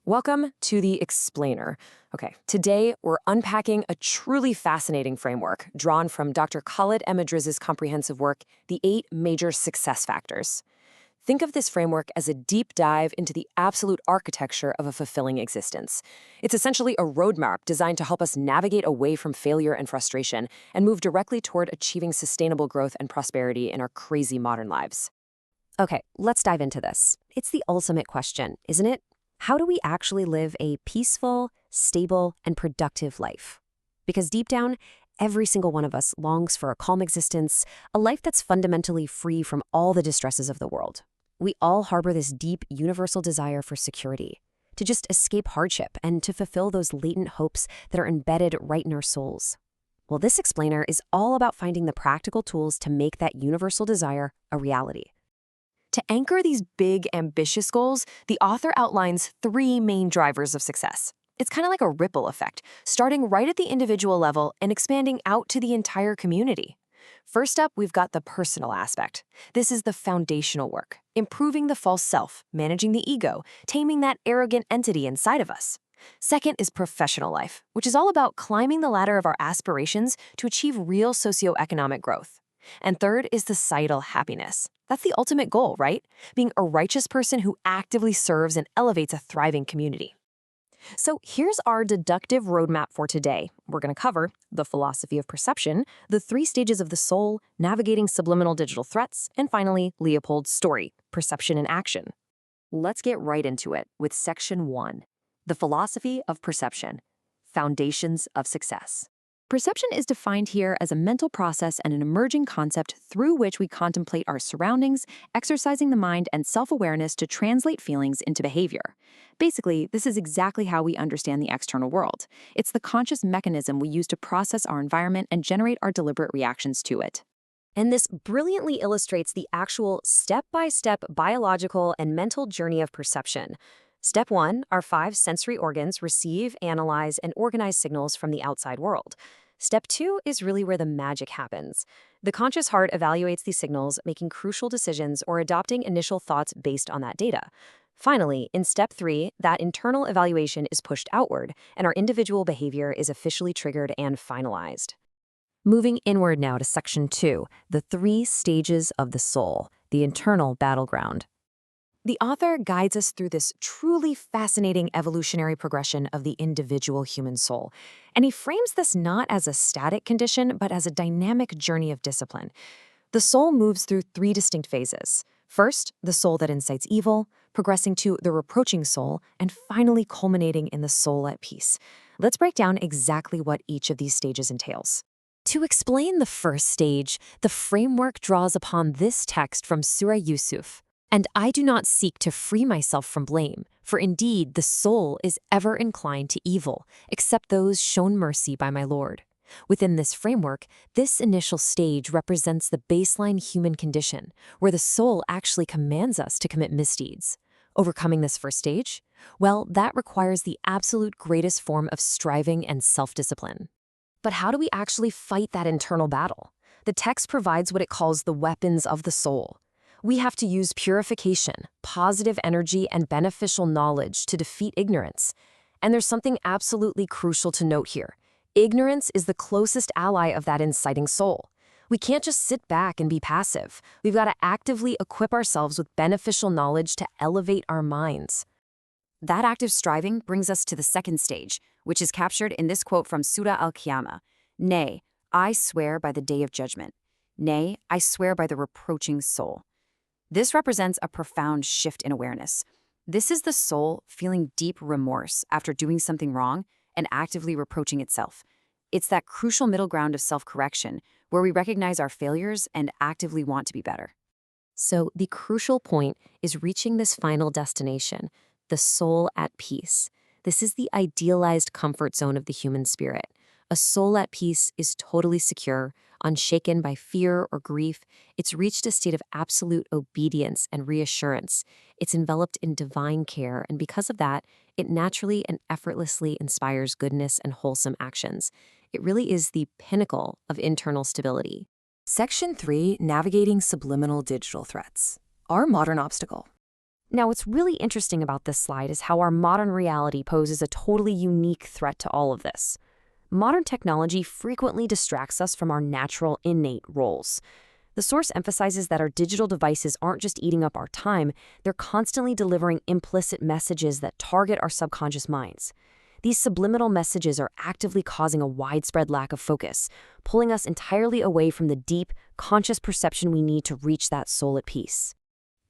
Welcome to the Explainer. Okay, today we're unpacking a truly fascinating framework drawn from Dr. Khaled Emadriz's comprehensive work, The 8 Major Success Factors. Think of this framework as a deep dive into the absolute architecture of a fulfilling existence. It's essentially a roadmap designed to help us navigate away from failure and frustration and move directly toward achieving sustainable growth and prosperity in our crazy modern lives. Okay, let's dive into this. It's the ultimate question, isn't it? How do we actually live a peaceful, stable, and productive life? Because deep down, every single one of us longs for a calm existence, a life that's fundamentally free from all the distresses of the world. We all harbor this deep, universal desire for security, to just escape hardship and to fulfill those latent hopes that are embedded right in our souls. Well, this explainer is all about finding the practical tools to make that universal desire a reality. To anchor these big, ambitious goals, the author outlines 3 main drivers of success. It's kind of like a ripple effect, starting right at the individual level and expanding out to the entire community. First up, we've got the personal aspect. This is the foundational work, improving the false self, managing the ego, taming that arrogant entity inside of us. Second is professional life, which is all about climbing the ladder of our aspirations to achieve real socioeconomic growth. And third is societal happiness. That's the ultimate goal, right? Being a righteous person who actively serves and elevates a thriving community. So here's our deductive roadmap for today. We're going to cover the philosophy of perception, the 3 stages of the soul, navigating subliminal digital threats, and finally, Leopold's story, perception in action. Let's get right into it with Section 1, the philosophy of perception, foundations of success. Perception is defined here as a mental process and an emerging concept through which we contemplate our surroundings, exercising the mind and self-awareness to translate feelings into behavior. Basically, this is exactly how we understand the external world. It's the conscious mechanism we use to process our environment and generate our deliberate reactions to it. And this brilliantly illustrates the actual step-by-step biological and mental journey of perception. Step 1, our 5 sensory organs receive, analyze, and organize signals from the outside world. Step 2 is really where the magic happens. The conscious heart evaluates these signals, making crucial decisions or adopting initial thoughts based on that data. Finally, in Step 3, that internal evaluation is pushed outward, and our individual behavior is officially triggered and finalized. Moving inward now to Section 2, the 3 stages of the soul, the internal battleground. The author guides us through this truly fascinating evolutionary progression of the individual human soul. And he frames this not as a static condition, but as a dynamic journey of discipline. The soul moves through 3 distinct phases. First, the soul that incites evil, progressing to the reproaching soul, and finally culminating in the soul at peace. Let's break down exactly what each of these stages entails. To explain the first stage, the framework draws upon this text from Surah Yusuf. And I do not seek to free myself from blame, for indeed the soul is ever inclined to evil, except those shown mercy by my Lord. Within this framework, this initial stage represents the baseline human condition, where the soul actually commands us to commit misdeeds. Overcoming this first stage? Well, that requires the absolute greatest form of striving and self-discipline. But how do we actually fight that internal battle? The text provides what it calls the weapons of the soul. We have to use purification, positive energy, and beneficial knowledge to defeat ignorance. And there's something absolutely crucial to note here. Ignorance is the closest ally of that inciting soul. We can't just sit back and be passive. We've got to actively equip ourselves with beneficial knowledge to elevate our minds. That active striving brings us to the second stage, which is captured in this quote from Surah Al-Qiyamah. Nay, I swear by the day of judgment. Nay, I swear by the reproaching soul. This represents a profound shift in awareness. This is the soul feeling deep remorse after doing something wrong and actively reproaching itself. It's that crucial middle ground of self-correction where we recognize our failures and actively want to be better. So the crucial point is reaching this final destination, the soul at peace. This is the idealized comfort zone of the human spirit. A soul at peace is totally secure, unshaken by fear or grief. It's reached a state of absolute obedience and reassurance. It's enveloped in divine care, and because of that, it naturally and effortlessly inspires goodness and wholesome actions. It really is the pinnacle of internal stability. Section 3, Navigating Subliminal Digital Threats. Our modern obstacle. Now, what's really interesting about this slide is how our modern reality poses a totally unique threat to all of this. Modern technology frequently distracts us from our natural, innate roles. The source emphasizes that our digital devices aren't just eating up our time, they're constantly delivering implicit messages that target our subconscious minds. These subliminal messages are actively causing a widespread lack of focus, pulling us entirely away from the deep, conscious perception we need to reach that soul at peace.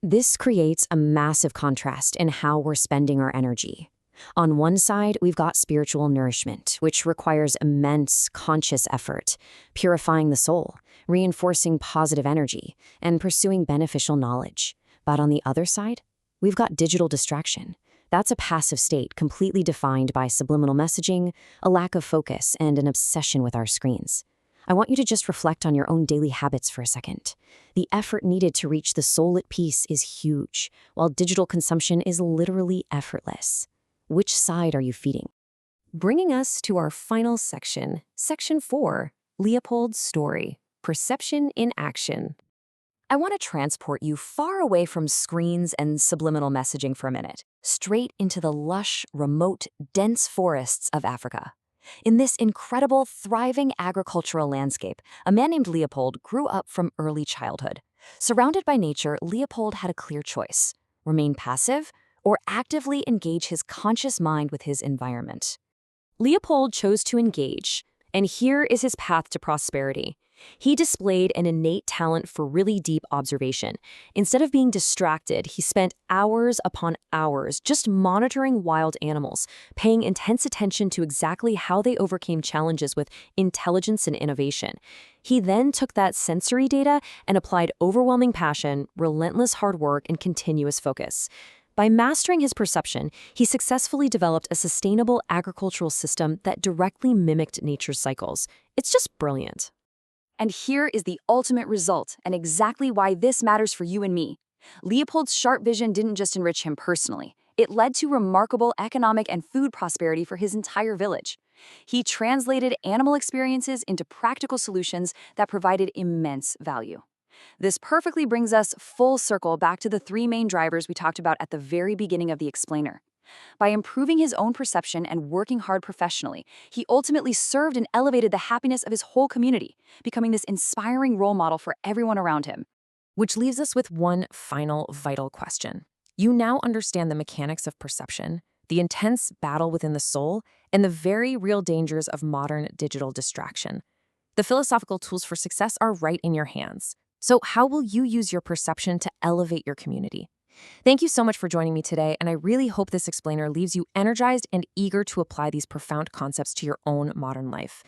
This creates a massive contrast in how we're spending our energy. On one side, we've got spiritual nourishment, which requires immense conscious effort, purifying the soul, reinforcing positive energy, and pursuing beneficial knowledge. But on the other side, we've got digital distraction. That's a passive state completely defined by subliminal messaging, a lack of focus, and an obsession with our screens. I want you to just reflect on your own daily habits for a second. The effort needed to reach the soul at peace is huge, while digital consumption is literally effortless. Which side are you feeding? Bringing us to our final section, Section 4, Leopold's story, Perception in Action. I want to transport you far away from screens and subliminal messaging for a minute, straight into the lush, remote, dense forests of Africa. In this incredible, thriving agricultural landscape, a man named Leopold grew up from early childhood. Surrounded by nature, Leopold had a clear choice: remain passive or actively engage his conscious mind with his environment. Leopold chose to engage, and here is his path to prosperity. He displayed an innate talent for really deep observation. Instead of being distracted, he spent hours upon hours just monitoring wild animals, paying intense attention to exactly how they overcame challenges with intelligence and innovation. He then took that sensory data and applied overwhelming passion, relentless hard work, and continuous focus. By mastering his perception, he successfully developed a sustainable agricultural system that directly mimicked nature's cycles. It's just brilliant. And here is the ultimate result, and exactly why this matters for you and me. Leopold's sharp vision didn't just enrich him personally. It led to remarkable economic and food prosperity for his entire village. He translated animal experiences into practical solutions that provided immense value. This perfectly brings us full circle back to the three main drivers we talked about at the very beginning of the explainer. By improving his own perception and working hard professionally, he ultimately served and elevated the happiness of his whole community, becoming this inspiring role model for everyone around him. Which leaves us with one final vital question. You now understand the mechanics of perception, the intense battle within the soul, and the very real dangers of modern digital distraction. The philosophical tools for success are right in your hands. So how will you use your perception to elevate your community? Thank you so much for joining me today, and I really hope this explainer leaves you energized and eager to apply these profound concepts to your own modern life.